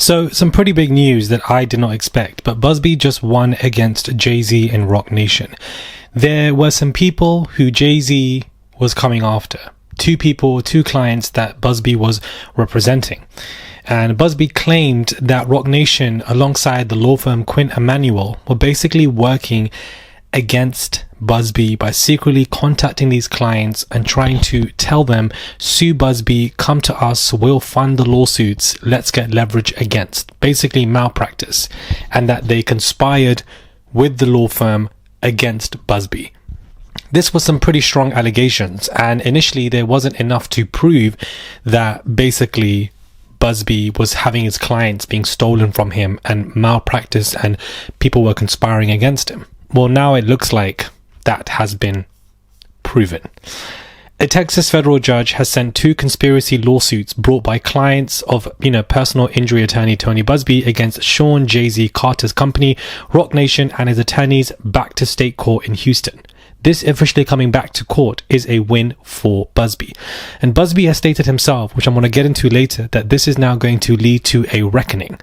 So, some pretty big news that I did not expect, but Buzzbee just won against Jay-Z and Roc Nation. There were some people who Jay-Z was coming after. Two clients that Buzzbee was representing. And Buzzbee claimed that Roc Nation, alongside the law firm Quint Emanuel, were basically working against Buzzbee by secretly contacting these clients and trying to tell them, sue Buzzbee, come to us, we'll fund the lawsuits, let's get leverage against. Basically malpractice. And that they conspired with the law firm against Buzzbee. This was some pretty strong allegations, and initially there wasn't enough to prove that basically Buzzbee was having his clients being stolen from him and malpractice and people were conspiring against him. Well, now it looks like that has been proven. A Texas federal judge has sent 2 conspiracy lawsuits brought by clients of, personal injury attorney Tony Buzzbee against Sean Jay-Z Carter's company, Roc Nation, and his attorneys back to state court in Houston. This officially coming back to court is a win for Buzzbee. And Buzzbee has stated himself, which I'm going to get into later, that this is now going to lead to a reckoning.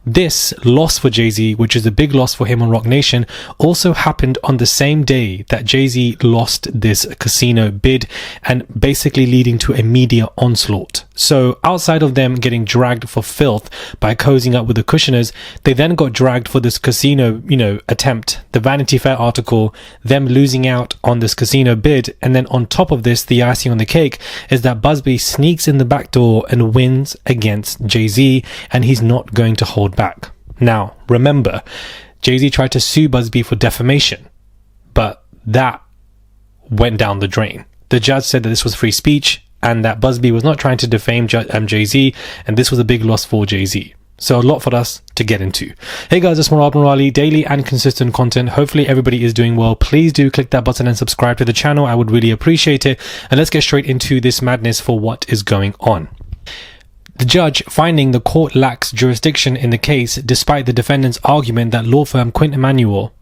This loss for Jay-Z, which is a big loss for him on Roc Nation, also happened on the same day that Jay-Z lost this casino bid, and basically leading to a media onslaught. So outside of them getting dragged for filth by cozying up with the Cushioners, they then got dragged for this casino, attempt, the Vanity Fair article, them losing out on this casino bid. And then on top of this, the icing on the cake is that Buzzbee sneaks in the back door and wins against Jay-Z, and he's not going to hold back. Now, remember, Jay-Z tried to sue Buzzbee for defamation, but that went down the drain. The judge said that this was free speech and that Buzzbee was not trying to defame Jay-Z, and this was a big loss for Jay-Z. So a lot for us to get into. Hey guys, it's Murad Murali, daily and consistent content. Hopefully everybody is doing well. Please do click that button and subscribe to the channel. I would really appreciate it. And let's get straight into this madness for what is going on. The judge finding the court lacks jurisdiction in the case despite the defendant's argument that law firm Quint Emanuel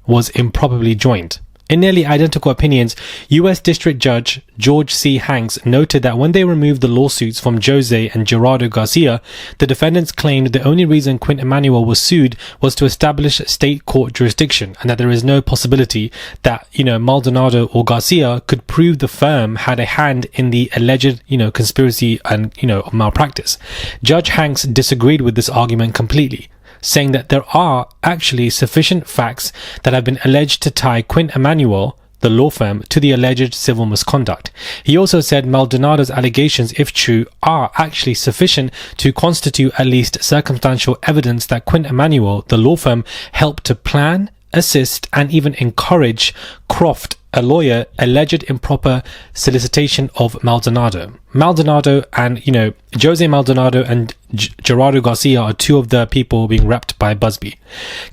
was improperly joined. In nearly identical opinions, U.S. District Judge George C. Hanks noted that when they removed the lawsuits from Jose and Gerardo Garcia, the defendants claimed the only reason Quint Emanuel was sued was to establish state court jurisdiction, and that there is no possibility that, Maldonado or Garcia could prove the firm had a hand in the alleged, conspiracy and, malpractice. Judge Hanks disagreed with this argument completely, saying that there are actually sufficient facts that have been alleged to tie Quint Emanuel, the law firm, to the alleged civil misconduct. He also said Maldonado's allegations, if true, are actually sufficient to constitute at least circumstantial evidence that Quint Emanuel, the law firm, helped to plan, assist, and even encourage Croft, a lawyer, alleged improper solicitation of Maldonado. Maldonado and, Jose Maldonado and Gerardo Garcia are 2 of the people being repped by Buzzbee.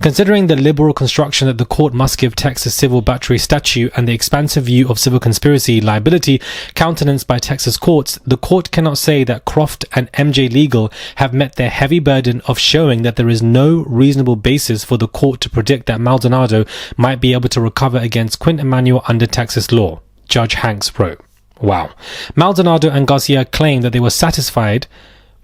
Considering the liberal construction that the court must give Texas civil battery statute and the expansive view of civil conspiracy liability countenanced by Texas courts, the court cannot say that Croft and MJ Legal have met their heavy burden of showing that there is no reasonable basis for the court to predict that Maldonado might be able to recover against Quint Emanuel under Texas law, Judge Hanks wrote. Wow. Maldonado and Garcia claimed that they were satisfied,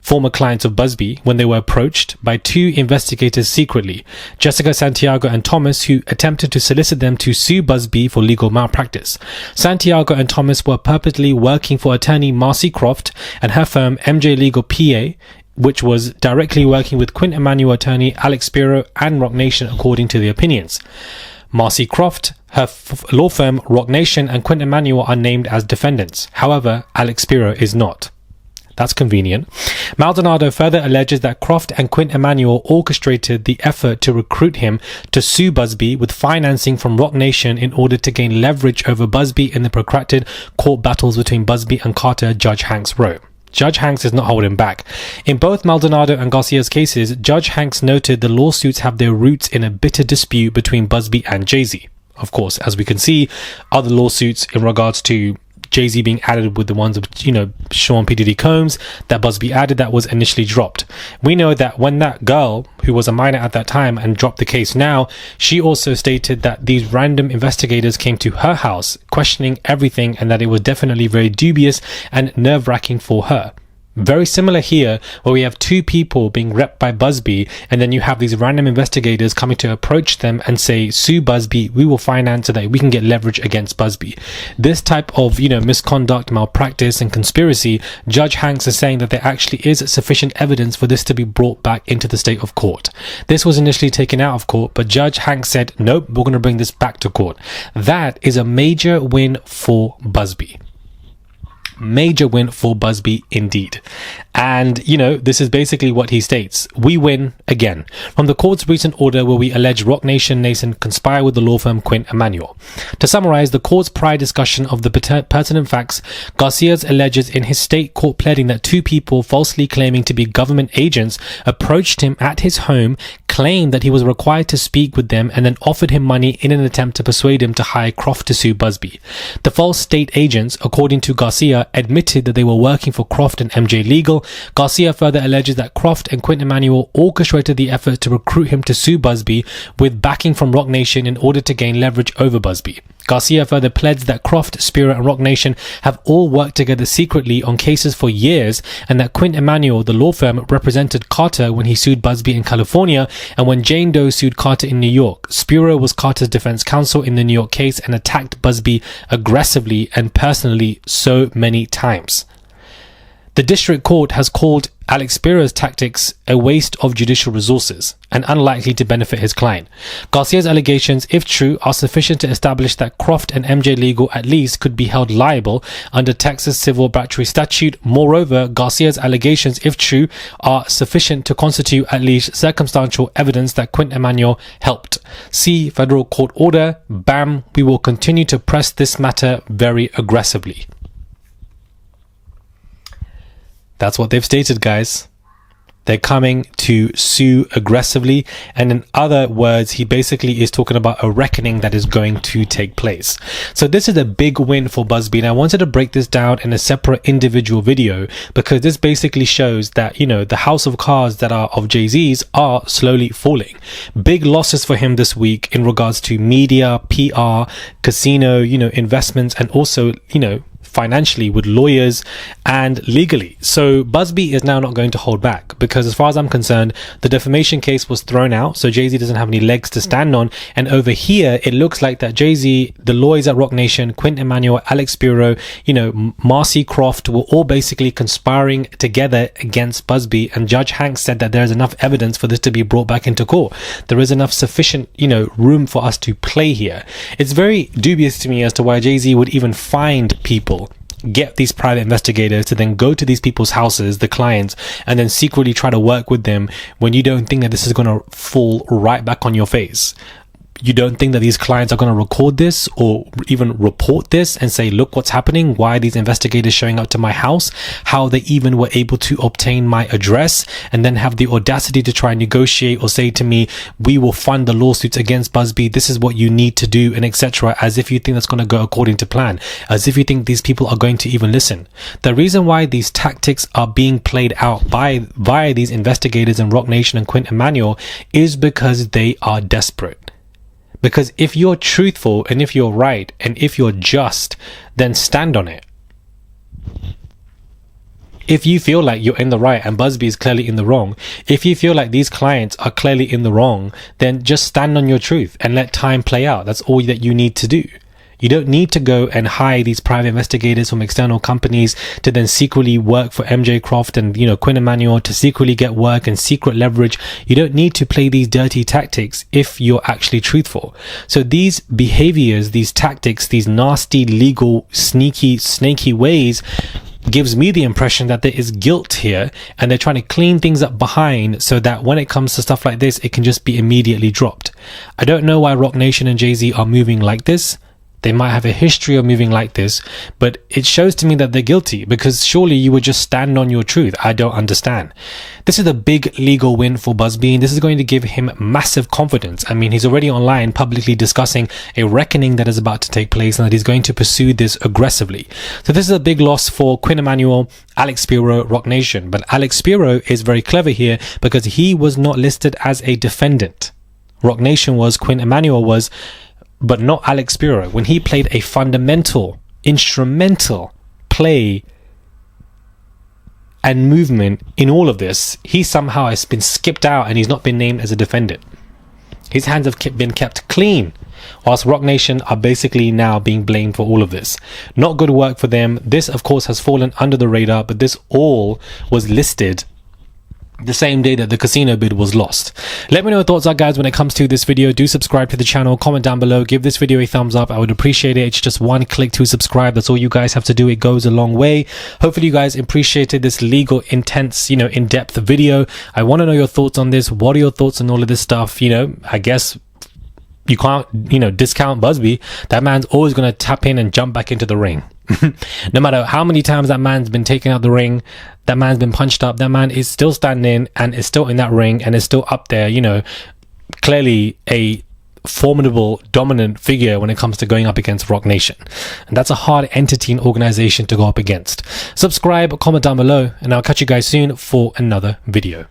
former clients of Buzzbee, when they were approached by 2 investigators secretly, Jessica Santiago and Thomas, who attempted to solicit them to sue Buzzbee for legal malpractice. Santiago and Thomas were purportedly working for attorney Marcy Croft and her firm MJ Legal PA, which was directly working with Quint Emanuel attorney Alex Spiro and Roc Nation, according to the opinions. Marcy Croft, her law firm Roc Nation, and Quint Emanuel are named as defendants. However, Alex Spiro is not. That's convenient. Maldonado further alleges that Croft and Quint Emanuel orchestrated the effort to recruit him to sue Buzzbee with financing from Roc Nation in order to gain leverage over Buzzbee in the protracted court battles between Buzzbee and Carter, Judge Hanks wrote. Judge Hanks is not holding back. In both Maldonado and Garcia's cases, Judge Hanks noted the lawsuits have their roots in a bitter dispute between Buzzbee and Jay-Z. Of course, as we can see, other lawsuits in regards to Jay-Z being added with the ones of, Sean P. Diddy Combs that Buzzbee added that was initially dropped. We know that when that girl, who was a minor at that time and dropped the case now, she also stated that these random investigators came to her house questioning everything and that it was definitely very dubious and nerve-wracking for her. Very similar here, where we have two people being repped by Buzzbee, and then you have these random investigators coming to approach them and say, sue Buzzbee, we will finance so that we can get leverage against Buzzbee. This type of, misconduct, malpractice, and conspiracy, Judge Hanks is saying that there actually is sufficient evidence for this to be brought back into the state of court. This was initially taken out of court, but Judge Hanks said, nope, we're going to bring this back to court. That is a major win for Buzzbee. Major win for Buzzbee indeed. And this is basically what he states: we win again from the court's recent order where we allege Roc Nation conspire with the law firm Quint Emanuel. To summarize the court's prior discussion of the pertinent facts, Garcia alleges in his state court pleading that two people falsely claiming to be government agents approached him at his home, claimed that he was required to speak with them, and then offered him money in an attempt to persuade him to hire Croft to sue Buzzbee. The false state agents, according to Garcia, admitted that they were working for Croft and MJ Legal. Garcia further alleges that Croft and Quint Emanuel orchestrated the effort to recruit him to sue Buzzbee with backing from Roc Nation in order to gain leverage over Buzzbee. Garcia further pleads that Croft, Spiro, and Roc Nation have all worked together secretly on cases for years, and that Quint Emanuel, the law firm, represented Carter when he sued Buzzbee in California and when Jane Doe sued Carter in New York. Spiro was Carter's defense counsel in the New York case and attacked Buzzbee aggressively and personally so many times. The district court has called Alex Spiro's tactics a waste of judicial resources and unlikely to benefit his client. Garcia's allegations, if true, are sufficient to establish that Croft and MJ Legal at least could be held liable under Texas Civil Battery Statute. Moreover, Garcia's allegations, if true, are sufficient to constitute at least circumstantial evidence that Quint Emanuel helped. See federal court order. Bam. We will continue to press this matter very aggressively. That's what they've stated, guys. They're coming to sue aggressively. And in other words, he basically is talking about a reckoning that is going to take place. So this is a big win for Buzzbee. And I wanted to break this down in a separate individual video because this basically shows that, the house of cards that are of Jay-Z's are slowly falling. Big losses for him this week in regards to media, PR, casino, investments, and also, financially with lawyers and legally. So Buzzbee is now not going to hold back because as far as I'm concerned, the defamation case was thrown out. So Jay-Z doesn't have any legs to stand on. And over here, it looks like that Jay-Z, the lawyers at Roc Nation, Quint Emanuel, Alex Spiro, Marcy Croft were all basically conspiring together against Buzzbee. And Judge Hanks said that there is enough evidence for this to be brought back into court. There is enough sufficient, room for us to play here. It's very dubious to me as to why Jay-Z would even find people, get these private investigators to then go to these people's houses, the clients, and then secretly try to work with them when you don't think that this is going to fall right back on your face. You don't think that these clients are going to record this or even report this and say, look what's happening, why are these investigators showing up to my house, how they even were able to obtain my address, and then have the audacity to try and negotiate or say to me, we will fund the lawsuits against Buzzbee, this is what you need to do, and etc., as if you think that's going to go according to plan, as if you think these people are going to even listen. The reason why these tactics are being played out via these investigators in Roc Nation and Quint Emanuel is because they are desperate. Because if you're truthful and if you're right and if you're just, then stand on it. If you feel like you're in the right and Buzzbee is clearly in the wrong, if you feel like these clients are clearly in the wrong, then just stand on your truth and let time play out. That's all that you need to do. You don't need to go and hire these private investigators from external companies to then secretly work for MJ Croft and, Quint Emanuel to secretly get work and secret leverage. You don't need to play these dirty tactics if you're actually truthful. So these behaviors, these tactics, these nasty, legal, sneaky, snaky ways gives me the impression that there is guilt here and they're trying to clean things up behind so that when it comes to stuff like this, it can just be immediately dropped. I don't know why Roc Nation and Jay-Z are moving like this. They might have a history of moving like this, but it shows to me that they're guilty because surely you would just stand on your truth. I don't understand. This is a big legal win for Buzzbee, and this is going to give him massive confidence. I mean, he's already online publicly discussing a reckoning that is about to take place and that he's going to pursue this aggressively. So this is a big loss for Quint Emanuel, Alex Spiro, Roc Nation. But Alex Spiro is very clever here because he was not listed as a defendant. Roc Nation was, Quint Emanuel was, but not Alex Spiro. When he played a fundamental, instrumental play and movement in all of this, he somehow has been skipped out and he's not been named as a defendant. His hands have been kept clean, whilst Rock Nation are basically now being blamed for all of this. Not good work for them. This, of course, has fallen under the radar, but this all was listed the same day that the casino bid was lost. Let me know your thoughts are, guys, when it comes to this video. Do subscribe to the channel, comment down below, give this video a thumbs up. I would appreciate it. It's just one click to subscribe. That's all you guys have to do. It goes a long way. Hopefully you guys appreciated this legal intense, in-depth video. I want to know your thoughts on this. What are your thoughts on all of this stuff? I guess you can't, discount Buzzbee. That man's always going to tap in and jump back into the ring. No matter how many times that man's been taken out the ring, that man's been punched up, that man is still standing and is still in that ring and is still up there, clearly a formidable, dominant figure when it comes to going up against Rock Nation. And that's a hard entity and organization to go up against. Subscribe, comment down below, and I'll catch you guys soon for another video.